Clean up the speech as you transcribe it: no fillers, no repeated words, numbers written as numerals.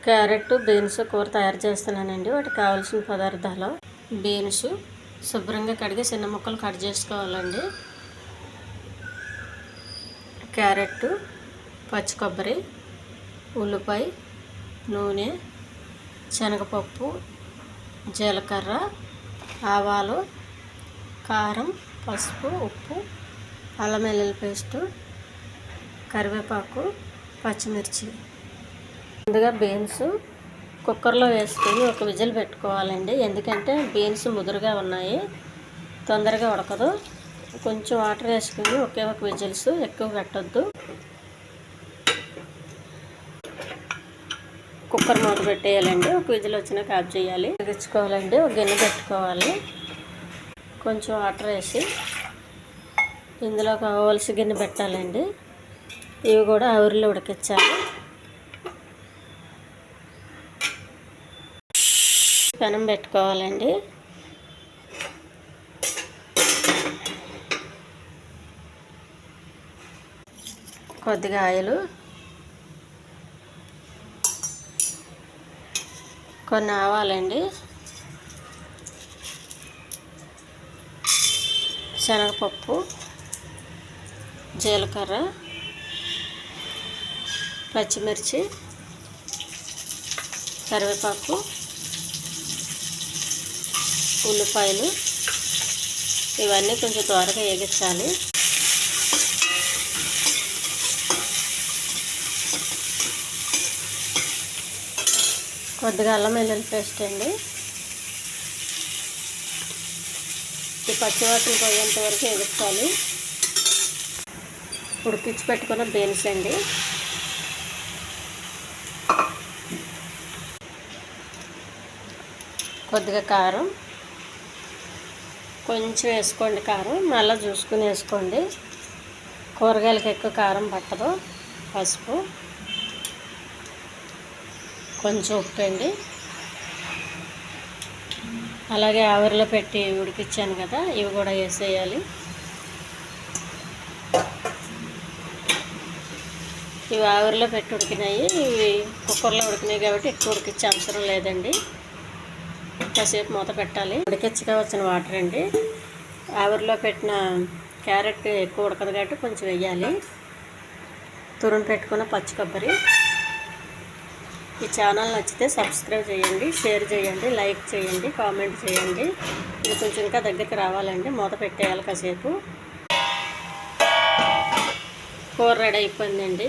Carrot beans కూర తయారు చేస్తున్నానండి. వాటికి కావాల్సిన పదార్థాలు: బీన్స్ శుభ్రంగా కడిగి చిన్న ముక్కలు కట్ చేసుకోవాలండి. క్యారెట్, పచ్చి కొబ్బరి, ఉల్లిపాయ, నూనె, శనగపప్పు, జీలకర్ర, ఆవాలు, కారం, పసుపు, ఉప్పు, అల్లం వెల్లుల్లి పేస్టు, కరివేపాకు, పచ్చిమిర్చి. ముందుగా బీన్స్ కుక్కర్లో వేసుకొని ఒక విజిల్ పెట్టుకోవాలండి. ఎందుకంటే బీన్స్ ముదురుగా ఉన్నాయి, తొందరగా ఉడకదు. కొంచెం వాటర్ వేసుకుని ఒకే ఒక విజిల్స్, ఎక్కువ పెట్టొద్దు. కుక్కర్ మూత పెట్టేయాలండి. ఒక విజిల్ వచ్చినాక ఆఫ్ చేయాలి. ఉడికించుకోవాలండి. ఒక గిన్నె పెట్టుకోవాలి. కొంచెం వాటర్ వేసి ఇందులో కావాల్సి గిన్నె పెట్టాలండి. ఇవి కూడా ఆవిరిలో ఉడికించాలి. పెనం పెట్టుకోవాలండి. కొద్దిగా ఆయిల్, కొన్ని ఆవాలండి, శనగపప్పు, జీలకర్ర, పచ్చిమిర్చి, కరివేపాకు, ఉల్లిపాయలు ఇవన్నీ కొంచెం త్వరగా వేగించాలి. కొద్దిగా అల్లం వెల్లుల్లి పేస్ట్ అండి. ఈ పచ్చివాసన పోయేంత వరకు వేగించాలి. ఉడికించి పెట్టుకున్న బీన్స్ అండి. కొద్దిగా కారం, కొంచెం వేసుకోండి కారం, మళ్ళీ చూసుకుని వేసుకోండి. కూరగాయలకు ఎక్కువ కారం పట్టదు. పసుపు, కొంచెం ఉప్పు అండి. అలాగే ఆవిరిలో పెట్టి ఉడికించాను కదా, ఇవి కూడా వేసేయాలి. ఇవి ఆవిరిలో పెట్టి ఉడికినాయి. ఇవి కుక్కర్లో ఉడికినాయి కాబట్టి ఎక్కువ ఉడికించే అవసరం లేదండి. కాసేపు మూత పెట్టాలి. ఉడికించగా వచ్చిన వాటర్ అండి. ఆవిరిలో పెట్టిన క్యారెట్ ఎక్కువ ఉడకదు కాబట్టి కొంచెం వేయాలి. తురుము పెట్టుకున్న పచ్చి కొబ్బరి. ఈ ఛానల్ నచ్చితే సబ్స్క్రైబ్ చేయండి, షేర్ చేయండి, లైక్ చేయండి, కామెంట్ చేయండి. ఇది కొంచెం ఇంకా దగ్గరికి రావాలండి. మూత పెట్టేయాలి కాసేపు. కూర రెడీ అయిపోయిందండి.